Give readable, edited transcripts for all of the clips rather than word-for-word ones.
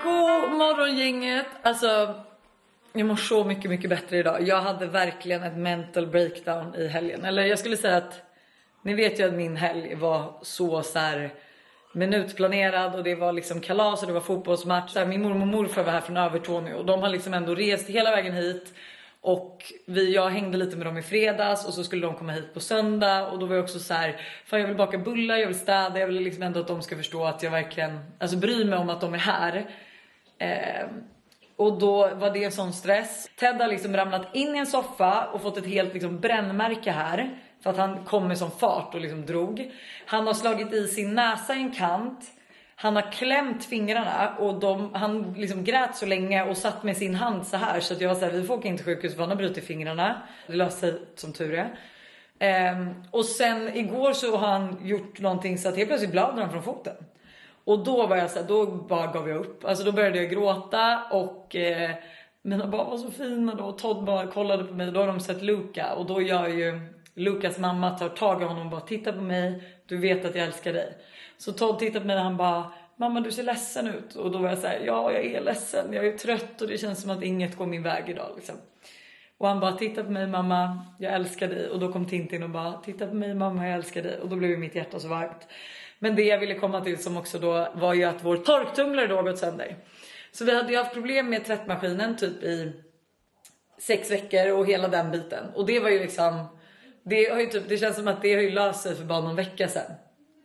God morgon gänget. Alltså jag mår så mycket bättre idag. Jag hade verkligen ett mental breakdown i helgen. Eller jag skulle säga att ni vet ju att min helg var så här minutplanerad och det var liksom kalas och det var fotbollsmatch. Så här, min mormor och morfar var här från Övertorneå och de har liksom ändå rest hela vägen hit. Och jag hängde lite med dem i fredags och så skulle de komma hit på söndag. Och då var jag också så här, fan jag vill baka bullar, jag vill städa, jag vill liksom ändå att de ska förstå att jag verkligen bryr mig om att de är här. Och då var det en sån stress. Ted har liksom ramlat in i en soffa och fått ett helt liksom brännmärke här. För att han kom med sån fart och liksom drog. Han har slagit i sin näsa i en kant. Han har klämt fingrarna och han liksom grät så länge och satt med sin hand så här. Så att jag var så här, vi får åka in till sjukhus för han har brutit fingrarna. Det löste sig som tur är. Och sen igår så har han gjort någonting så att helt plötsligt blöder han från foten. Och då var jag så här, då bara gav jag upp. Alltså då började jag gråta och mina barn var så fina då. Och Todd bara kollade på mig. Då har de sett Luca och då gör ju Lukas mamma tar tag i honom och bara titta på mig. Du vet att jag älskar dig. Så Todd tittade på mig och han bara, mamma du ser ledsen ut. Och då var jag så här, ja jag är ledsen. Jag är trött och det känns som att inget går min väg idag liksom. Och han bara, titta på mig mamma, jag älskar dig. Och då kom Tintin och bara, titta på mig mamma, jag älskar dig. Och då blev mitt hjärta så varmt. Men det jag ville komma till som också då var ju att vår torktumlare då gått sönder. Så vi hade ju haft problem med tvättmaskinen typ i 6 veckor och hela den biten. Och det var ju liksom, det känns som att det har ju löst sig för bara någon vecka sedan.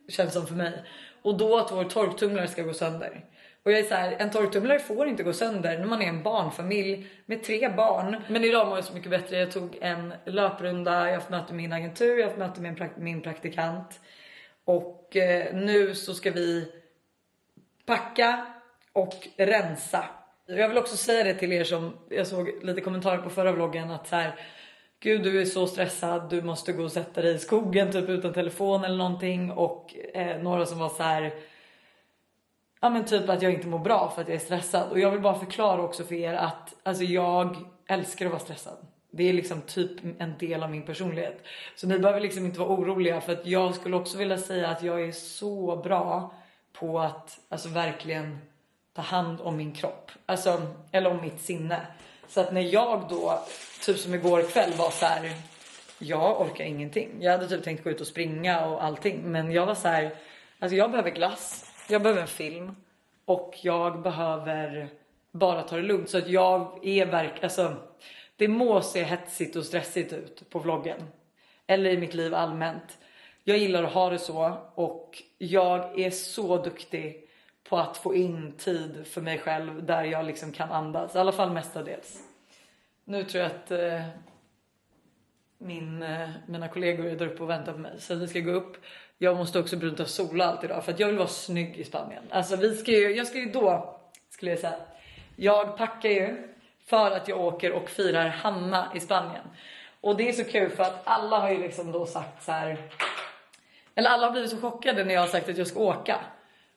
Känns som för mig. Och då att vår torktumlare ska gå sönder. Och jag är så här, en torktumlare får inte gå sönder när man är en barnfamilj med 3 barn. Men idag mår jag så mycket bättre. Jag tog en löprunda, jag har haft möte med min agentur, jag har haft möte med min praktikant. Och nu så ska vi packa och rensa. Jag vill också säga det till er som, jag såg lite kommentarer på förra vloggen att så här, gud du är så stressad, du måste gå och sätta dig i skogen typ utan telefon eller någonting. Och några som var så här, ja men typ att jag inte mår bra för att jag är stressad. Och jag vill bara förklara också för er att alltså jag älskar att vara stressad. Det är liksom typ en del av min personlighet. Så ni behöver liksom inte vara oroliga. För att jag skulle också vilja säga att jag är så bra på att alltså verkligen ta hand om min kropp. Alltså, eller om mitt sinne. Så att när jag då, typ som igår kväll var så här, jag orkar ingenting. Jag hade typ tänkt gå ut och springa och allting. Men jag var så här, alltså jag behöver glass. Jag behöver en film. Och jag behöver bara ta det lugnt. Så att jag är alltså det må se hetsigt och stressigt ut på vloggen. Eller i mitt liv allmänt. Jag gillar att ha det så. Och jag är så duktig på att få in tid för mig själv. Där jag liksom kan andas. I alla fall mestadels. Nu tror jag att mina kollegor är där uppe och väntar på mig. Så vi ska gå upp. Jag måste också brunta sola allt idag. För att jag vill vara snygg i Spanien. Alltså jag ska ju då, skulle jag säga. Jag packar ju. För att jag åker och firar Hanna i Spanien. Och det är så kul för att alla har ju liksom då sagt så här. Eller alla har blivit så chockade när jag har sagt att jag ska åka.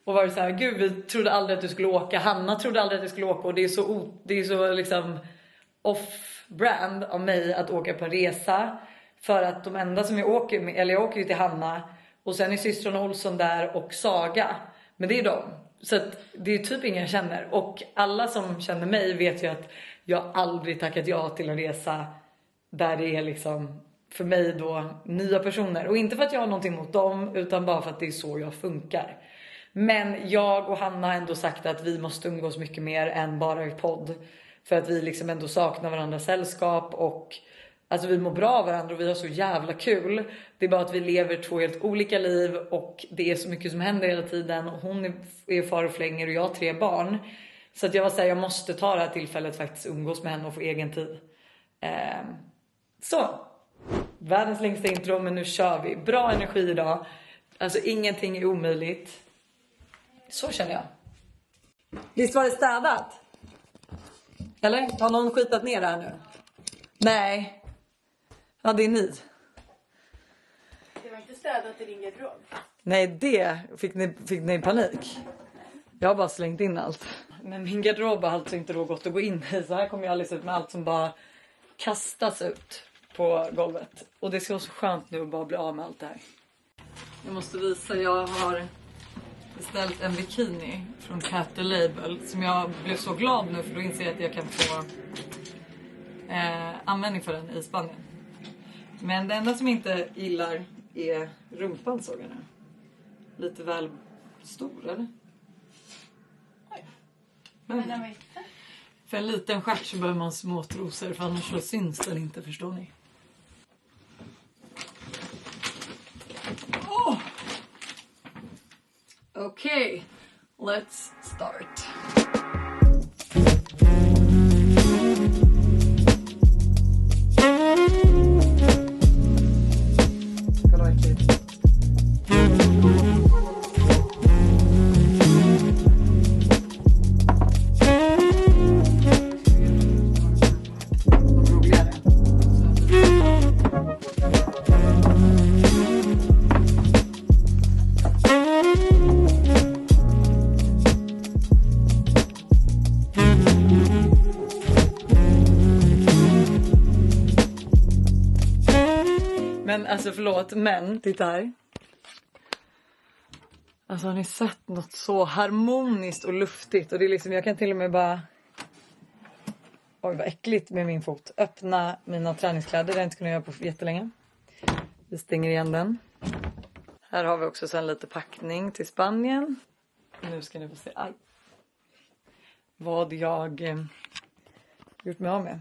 Och var det så här, gud vi trodde aldrig att du skulle åka. Hanna trodde aldrig att du skulle åka. Och det är så liksom off-brand av mig att åka på en resa. För att de enda som jag åker med, eller jag åker ju till Hanna. Och sen är systrarna Olsson där och Saga. Men det är de. Så att det är typ ingen jag känner. Och alla som känner mig vet ju att jag aldrig tackat ja till en resa där det är liksom för mig då nya personer. Och inte för att jag har någonting mot dem utan bara för att det är så jag funkar. Men jag och Hanna har ändå sagt att vi måste umgås mycket mer än bara i podd. För att vi liksom ändå saknar varandras sällskap och alltså vi mår bra av varandra och vi har så jävla kul. Det är bara att vi lever 2 helt olika liv och det är så mycket som händer hela tiden. Och hon är far och flänger och jag har 3 barn. Så att jag var så här, jag måste ta det här tillfället faktiskt umgås med henne och få egen tid. Så. Världens längsta intro, men nu kör vi. Bra energi idag. Alltså ingenting är omöjligt. Så känner jag. Visst var det städat? Eller? Har någon skitat ner här nu? Nej. Ja, det är ni. Det var inte städat i din garderob. Nej, det fick ni panik. Jag har bara slängt in allt. Men min garderob har alltså inte då gått att gå in i. Så här kommer jag alldeles ut med allt som bara kastas ut på golvet. Och det ska vara så skönt nu att bara bli av med allt det här. Jag måste visa, jag har beställt en bikini från Cat Label som jag blev så glad nu för då inser jag att jag kan få användning för den i Spanien. Men det enda som jag inte gillar är rumpan, såg jag nu. Lite väl stor, eller? Men för en liten stjärt så behöver man små trosor, för annars så syns den inte, förstår ni. Okej, let's start. Men alltså förlåt, men titta här. Alltså har ni sett något så harmoniskt och luftigt? Och det är liksom, jag kan till och med bara... Oj, vad äckligt med min fot. Öppna mina träningskläder, det har jag inte kunnat göra på jättelänge. Vi stänger igen den. Här har vi också sen lite packning till Spanien. Nu ska ni få se vad jag gjort mig av med.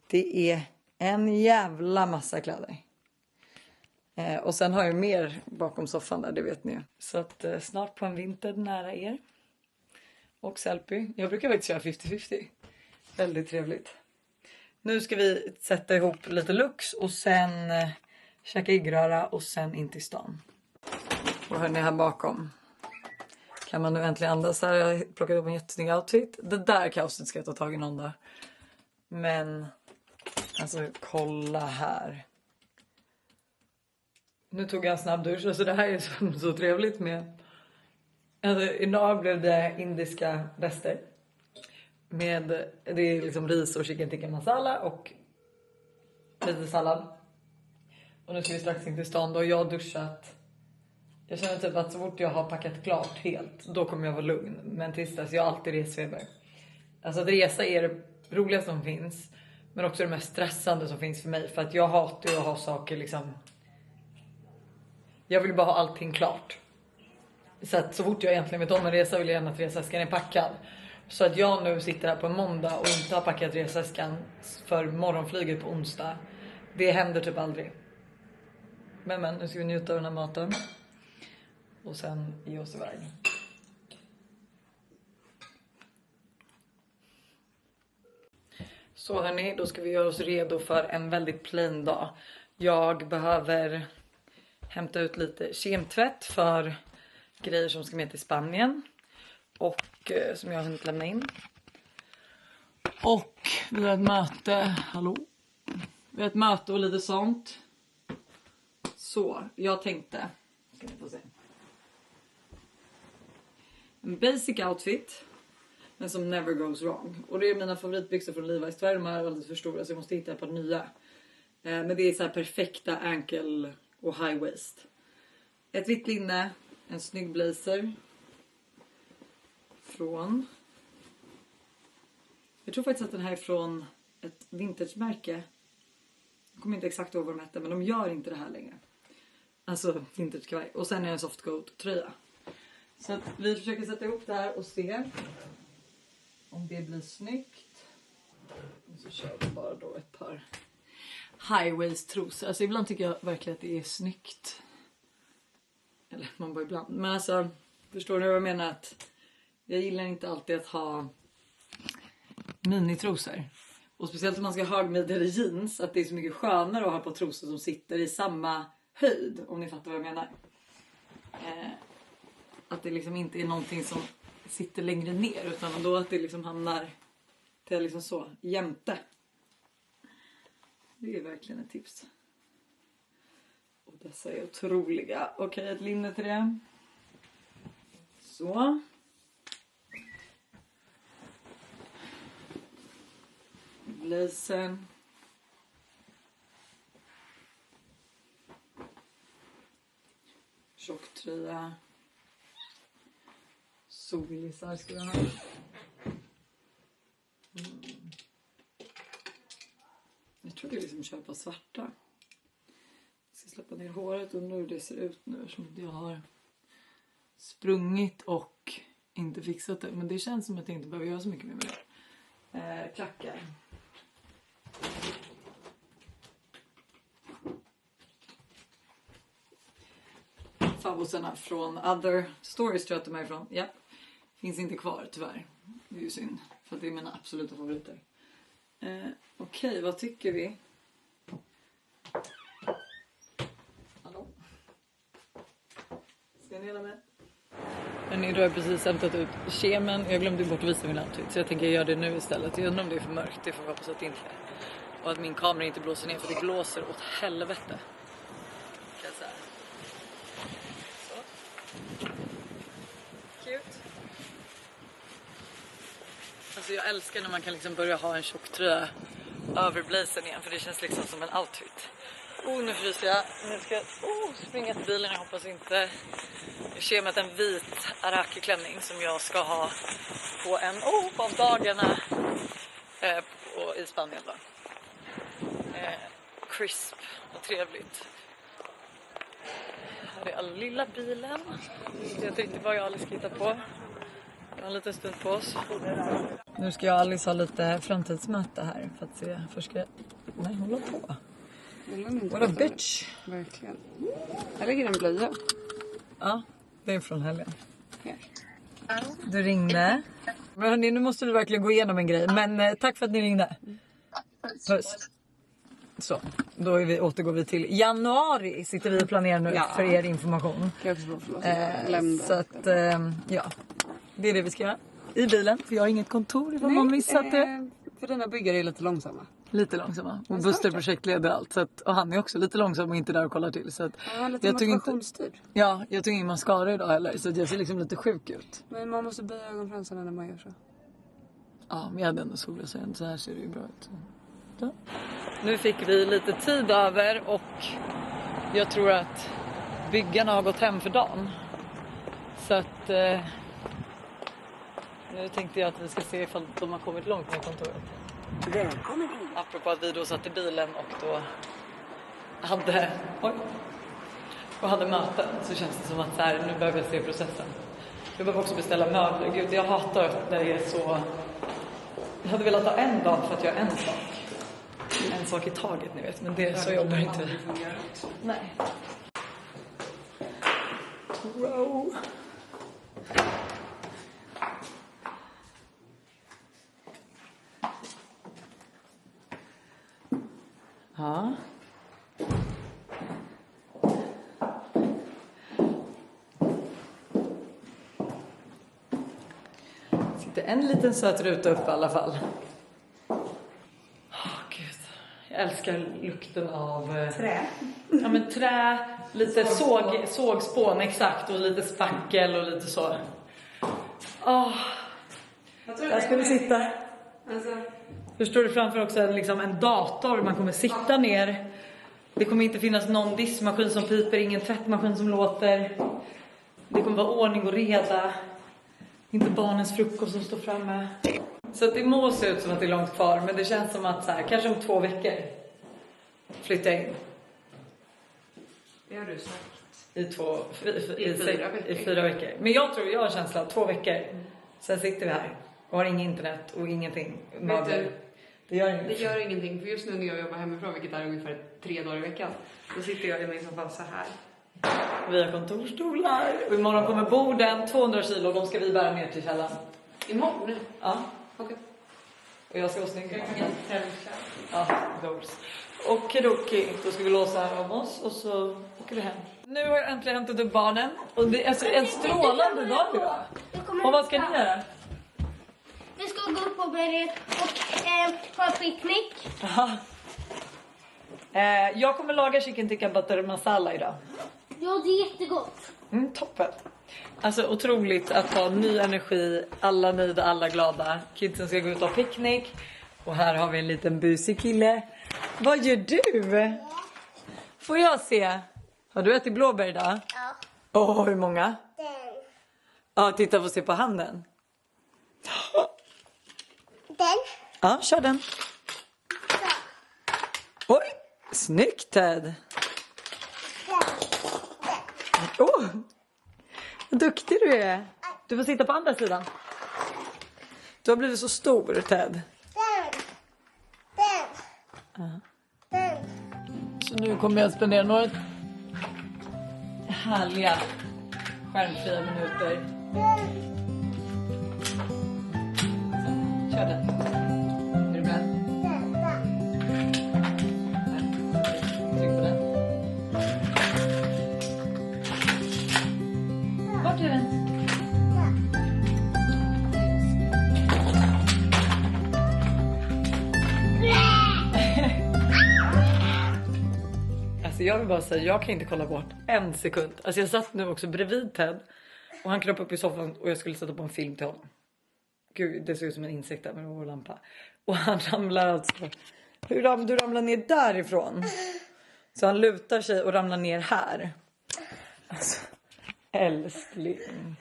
Det är en jävla massa kläder. Och sen har jag mer bakom soffan där, det vet ni. Så att snart på en vinter nära er. Och Sellpy. Jag brukar faktiskt köra 50-50. Väldigt trevligt. Nu ska vi sätta ihop lite looks och sen käka äggröra och sen in till stan. Och hörni, här bakom kan man nu äntligen andas här. Jag har plockat upp en jättesnygg outfit. Det där kaoset ska jag ta tag i någon dag. Men alltså kolla här. Nu tog jag en snabb dusch. Alltså det här är så trevligt med. Alltså idag blev det indiska rester. Med, det är liksom ris och chicken tikka masala och lite sallad. Och nu ska vi strax in till stan, då har jag duschat. Jag känner typ att så fort jag har packat klart helt, då kommer jag vara lugn. Men tills dess, jag har alltid resfeber. Alltså att resa är det roligaste som finns. Men också det mest stressande som finns för mig. För att jag hatar ju att ha saker liksom. Jag vill bara ha allting klart. Så att så fort jag egentligen vet om en resa vill jag gärna att resväskan är packad. Så att jag nu sitter här på en måndag och inte har packat resväskan för morgonflyget på onsdag. Det händer typ aldrig. Men nu ska vi njuta av den här maten. Och sen ge oss iväg. Så hörni, då ska vi göra oss redo för en väldigt plain dag. Jag behöver hämta ut lite kemtvätt för grejer som ska med till Spanien. Och som jag har hunnit lämna in. Och vi har ett möte. Hallå? Vi har ett möte och lite sånt. Så, jag tänkte. Ska ni få se. En basic outfit. Men som never goes wrong. Och det är mina favoritbyxor från Levi's. Tyvärr de är alldeles för stora så jag måste hitta ett par nya. Men det är så här perfekta ankle och high waist. Ett vitt linne. En snygg blazer. Från. Jag tror faktiskt att den här är från ett vintagemärke. Jag kommer inte exakt ihåg vad de hette, men de gör inte det här längre. Alltså vintagekavaj. Och sen är det en softcoat tröja. Så att vi försöker sätta ihop det här och se om det blir snyggt. Och så kör vi bara då ett par high waist trosor. Alltså ibland tycker jag verkligen att det är snyggt. Eller man bara ibland. Men alltså, förstår ni vad jag menar? Att jag gillar inte alltid att ha minitrosor. Och speciellt om man ska ha högmidjade jeans. Att det är så mycket skönare att ha på trosor som sitter i samma höjd. Om ni fattar vad jag menar. Att det liksom inte är någonting som sitter längre ner. Utan då att det liksom hamnar till liksom så jämte. Det är verkligen ett tips. Och dessa är otroliga. Okej, ett linne till det. Så. Blazern. Tjocktröja. solglisar ska jag ha. Jag tror det är liksom köpa svarta. Jag ska släppa ner håret och hur det ser ut nu. Som jag har sprungit och inte fixat det. Men det känns som att jag inte behöver göra så mycket mer med det. Klackar. Favosarna från Other Stories tror jag att de är ifrån. Ja. Finns inte kvar tyvärr. Det är ju synd. För det är mina absoluta favoriter. Okej, vad tycker vi? Hallå? Ska ni hela med? Men nu har jag precis hämtat ut kemen. Jag glömde bort att visa min outfit. Så jag tänker göra det nu istället. Jag undrar om det är för mörkt. Det får jag hoppas att det inte är. Och att min kamera inte blåser ner. För det blåser åt helvete. Kan jag säga. Så. Cute. Alltså jag älskar när man kan liksom börja ha en tjock tröja över blazern igen. För det känns liksom som en outfit. Nu fryser jag. Nu ska jag springa till bilen. Jag hoppas inte. Jag ser med en vit araki-klänning som jag ska ha på en av dagarna i Spanien då. Crisp och trevligt. Här är alla lilla bilen. Jag vet inte vad jag Alice ska hitta på. Vi har en liten stund på oss. Nu ska jag och Alice ha lite framtidsmöte här. För att se. Först ska jag... Nej, hålla på. What a bitch. Verkligen. Här ligger en blöja. Ja, det är från helgen. Du ringde. Men hörni, nu måste du verkligen gå igenom en grej. Men tack för att ni ringde. Puss. Så, då återgår vi till januari. Sitter vi och planerar nu för er information. Så att, ja. Det är det vi ska göra. I bilen, för jag har inget kontor ifall någon missat det. För denna byggare är lite långsamma. Lite långsamma. Och Buster projektleder allt. Så att, och han är också lite långsam och inte där och kollar till. Så att, jag tog inte. Ja, jag tog ingen mascara idag heller. Så att jag ser liksom lite sjuk ut. Men man måste böja ögonfransarna när man gör så. Ja, men jag hade ändå solglasögon. Så här ser det ju bra ut. Så. Nu fick vi lite tid över. Och jag tror att byggarna har gått hem för dagen. Så att... nu tänkte jag att vi ska se ifall de har kommit långt med kontoret. Välkommen in. Apropå att vi då satt i bilen och då hade möten, så känns det som att så här, nu behöver jag se processen. Jag behöver också beställa möbler. Gud, jag hatar när det är så... Jag hade velat ha en dag för att göra en sak. En sak i taget, ni vet. Men det så jobbar inte. Nej. Wow. Ja. Sitter en liten söt ruta upp i alla fall. Gud. Jag älskar lukten av trä. Ja, men trä, lite sågspån exakt, och lite spackel och lite så. Där ska vi sitta. Alltså. Förstår du framför också liksom en dator, man kommer sitta ner. Det kommer inte finnas någon diskmaskin som piper, ingen tvättmaskin som låter. Det kommer vara ordning och reda. Inte barnens frukost som står framme. Så att det må se ut som att det är långt kvar, men det känns som att så här, kanske om 2 veckor flyttar jag in. Det har du sagt. I 4 veckor. Men jag tror, jag har en känsla av 2 veckor. Sen sitter vi här och har ingen internet och ingenting. Det gör ingenting. För just nu när jag jobbar hemifrån, vilket är ungefär 3 dagar i veckan, då sitter jag i min soffa så här. Vi har kontorstolar. Och imorgon kommer borden, 200 kilo. De ska vi bära ner till källaren. Imorgon? Ja. Okej. Och jag ska vara snygg. Ja, goals. Okidoki. Då ska vi låsa här om oss och så åker vi hem. Nu har jag äntligen hämtat upp barnen. Och det är alltså en strålande dag idag. Och vad ska ni göra? Vi ska gå upp på berget och ha picknick. Jag kommer laga chicken tikka butter masala idag. Ja, det är jättegott. Toppen. Alltså otroligt att ha ny energi. Alla nöjda, alla glada. Kidsen ska gå ut och ha picknick. Och här har vi en liten busig kille. Vad gör du? Får jag se? Har du ätit blåbär idag? Ja. Hur många? Ja, titta på se på handen. Den. Ja, kör den. Oj, snyggt Ted. Åh, vad duktig du är. Du får sitta på andra sidan. Du har blivit så stor Ted. Den. Så nu kommer jag spendera några härliga skärmfria minuter. Kör den. Är du beredd? Tryck på den. Vart är den? Alltså jag vill bara säga, jag kan inte kolla bort en sekund. Alltså jag satt nu också bredvid Ted. Och han kröp upp i soffan och jag skulle sätta på en film till honom. Gud, det ser ut som en insekt där med vår lampa. Och han ramlar alltså. Du ramlar ner därifrån. Så han lutar sig och ramlar ner här. Alltså, älskling.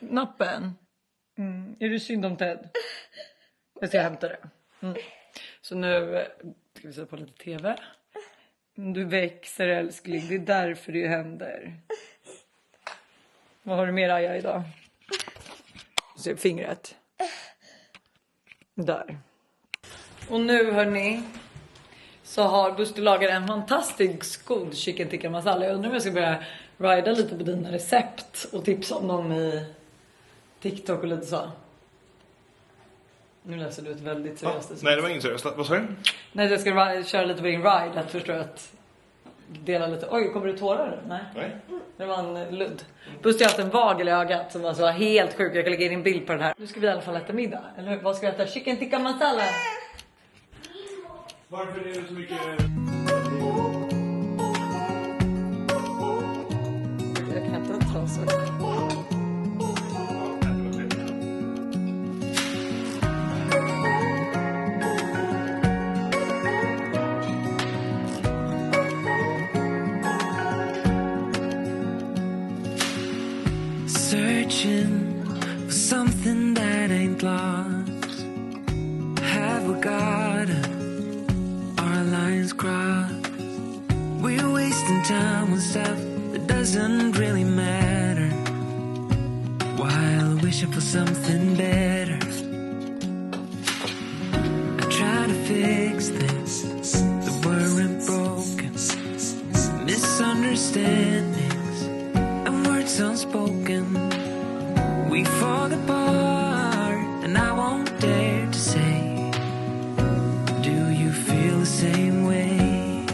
Nappen. Är du synd om Ted? Jag ska hämta det. Så nu ska vi sätta på lite tv. Du växer älskling. Det är därför det händer. Vad har du mer Aja idag? Se fingret. Där. Och nu hörni. Så har Buster lagat en fantastisk god chicken tikka masala. Jag undrar om jag ska börja rida lite på dina recept. Och tipsa om dem i TikTok och lite så. Nu läser du ett väldigt seriöst. Nej, det var ingen seriöst. Vad sa du? Nej, jag ska köra lite på din ride. Att förstå att dela lite. Oj, kommer du tårar? Nej. Det var en ludd. Buster har haft en vagel i ögat som alltså var helt sjuk. Jag kan lägga in en bild på den här. Nu ska vi i alla fall äta middag. Eller vad ska vi äta? Chicken tikka masala. Varför är det så mycket... Jag kan inte ta så. Searching for something that ain't lost. Have we got our lines crossed? We're wasting time on stuff that doesn't really matter, while wishing for something better. I try to fix this, that weren't broken, misunderstandings and words unspoken. We fall apart and I won't dare to say, do you feel the same way?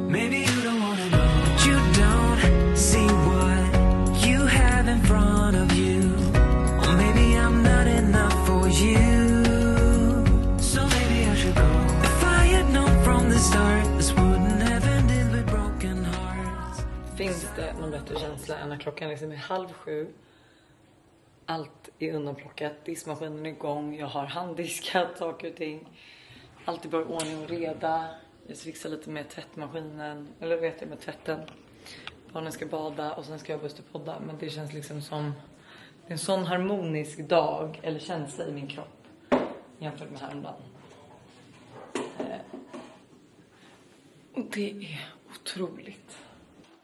Maybe you don't wanna know, but you don't see what you have in front of you. Or maybe I'm not enough for you, so maybe I should go. If I had known from the start, this wouldn't have ended with broken hearts. Finns det någon bättre känsla än när klockan liksom är 6:30? Allt är undanplockat, diskmaskinen är igång, jag har handdiskat saker och ting. Allt är bara ordning och reda. Jag fixar lite med tvättmaskinen, eller vet jag, med tvätten. Barnen ska bada och sen ska jag Buster podda. Men det känns liksom som en sån harmonisk dag eller känsla i min kropp jämfört med häromdagen. Det är otroligt.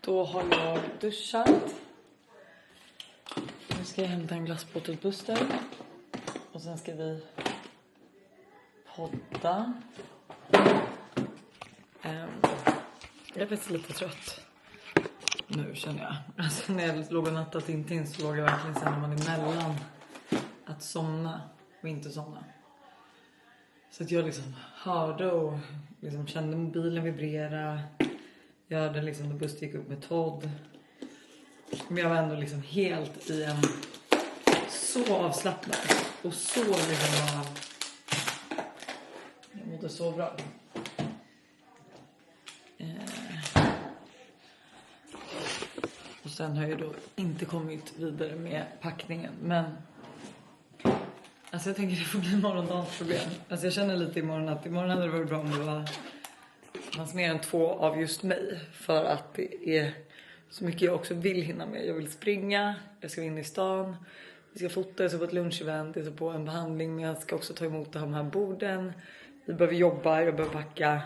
Då har jag duschat. Nu ska jag hämta en glassbåt till Buster. Och sen ska vi podda. Jag är faktiskt lite trött. Nu känner jag. Alltså när jag låg och nattade Tintin så låg jag verkligen sen när man är mellan att somna och inte somna. Så att jag liksom hörde och liksom kände mobilen vibrera. Jag hörde liksom när Buster gick upp med Todd. Men jag var ändå liksom helt i en så avslappnad och så liksom jag mådde så bra. Och sen har jag då inte kommit vidare med packningen, men alltså jag tänker det får bli morgondagens problem. Alltså jag känner lite imorgon att imorgon hade det varit bra om det fanns mer än 2 av just mig, för att det är så mycket jag också vill hinna med. Jag vill springa, jag ska in i stan, vi ska fota, jag ska på ett lunchevent, jag ska på en behandling, men jag ska också ta emot de här borden. Vi behöver jobba, jag behöver packa,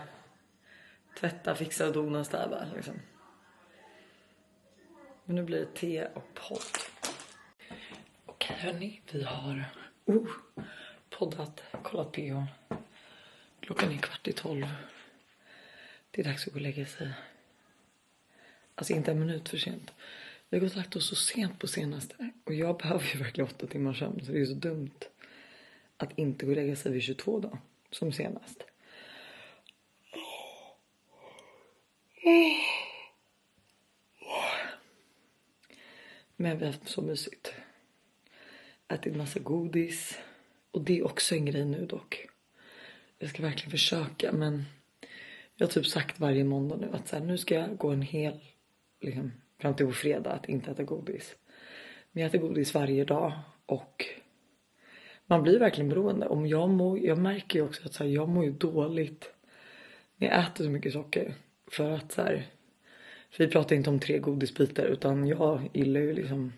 tvätta, fixa och dona och städa liksom. Men nu blir det te och podd. Okej hörni, vi har poddat, kollat PH. Klockan är 11:15. Det är dags att gå och lägga sig. Alltså inte en minut för sent. Vi har gått och lagt oss så sent på senaste. Och jag behöver ju verkligen 8 timmar sömn. Så det är så dumt att inte gå och lägga sig vid 22 då. Som senast. Men vi har haft så mysigt. Ätit massa godis. Och det är också en grej nu dock. Jag ska verkligen försöka. Men jag har typ sagt varje måndag nu att så här, nu ska jag gå en hel liksom, fram till på fredag att inte äta godis. Men jag äter godis varje dag. Och man blir verkligen beroende. Om jag märker ju också att så här, jag mår ju dåligt när jag äter så mycket socker. För att så här, för vi pratar inte om 3 godisbitar. Utan jag gillar ju liksom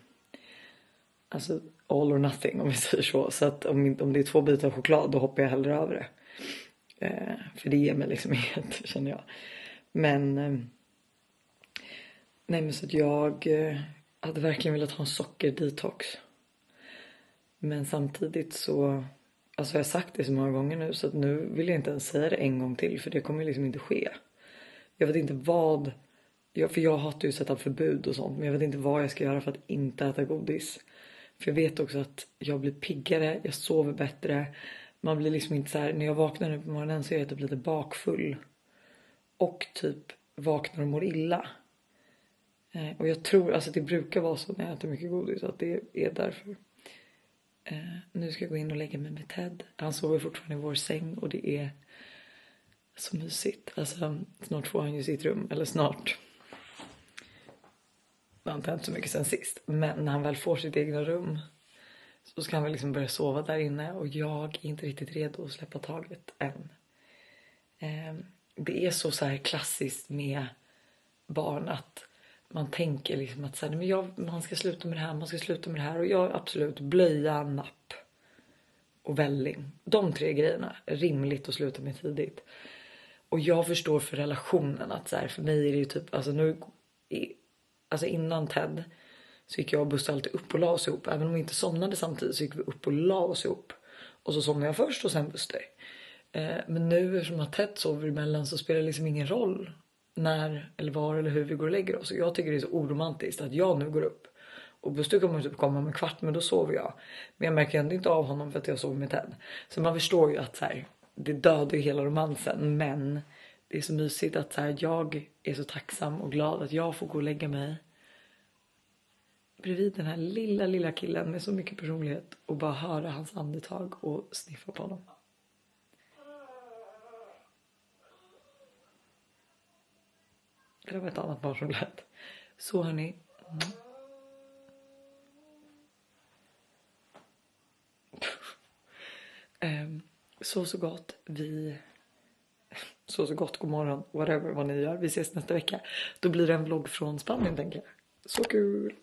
alltså all or nothing om vi säger så. Så att om det är 2 bitar choklad då hoppar jag hellre över det. För det ger mig liksom inget känner jag. Men nej men så att jag hade verkligen velat ha en sockerdetox. Men samtidigt så alltså jag har sagt det så många gånger nu så att nu vill jag inte ens säga det en gång till för det kommer liksom inte ske. Jag vet inte vad för jag hatar ju sätta förbud och sånt men jag vet inte vad jag ska göra för att inte äta godis. För jag vet också att jag blir piggare, jag sover bättre. Man blir liksom inte så här, när jag vaknar nu på morgonen så är jag typ lite bakfull. Och typ vaknar och mår illa. Och jag tror, alltså det brukar vara så när jag äter mycket godis att det är därför. Nu ska jag gå in och lägga mig med Ted. Han sover fortfarande i vår säng och det är så mysigt. Alltså snart får han ju sitt rum, eller snart. Det har inte hänt så mycket sen sist. Men när han väl får sitt egna rum så ska han väl liksom börja sova där inne. Och jag är inte riktigt redo att släppa taget än. Det är så här klassiskt med barn att man tänker liksom att så här, men man ska sluta med det här, man ska sluta med det här. Och jag absolut blöja, napp och välling. De 3 grejerna är rimligt att sluta med tidigt. Och jag förstår för relationen att så här, för mig är det ju typ, alltså nu, alltså innan Ted så gick jag och Buster alltid upp och la oss ihop. Även om vi inte somnade samtidigt så gick vi upp och la oss ihop. Och så somnade jag först och sen Buster. Men nu eftersom att Ted sover emellan så spelar det liksom ingen roll när eller var eller hur vi går och lägger oss. Och jag tycker det är så oromantiskt att jag nu går upp. Och Buster kommer typ komma med 15 men då sover jag. Men jag märker ändå inte av honom för att jag sover med Ted. Så man förstår ju att så här, det dödar ju hela romansen. Men det är så mysigt att så här, jag är så tacksam och glad att jag får gå och lägga mig bredvid den här lilla killen med så mycket personlighet och bara höra hans andetag och sniffa på honom. Det var ett annat barn som lät. Så hörni. Så gott. Så gott, god morgon. Whatever vad ni gör. Vi ses nästa vecka. Då blir det en vlogg från Spanien tänker jag. Så kul.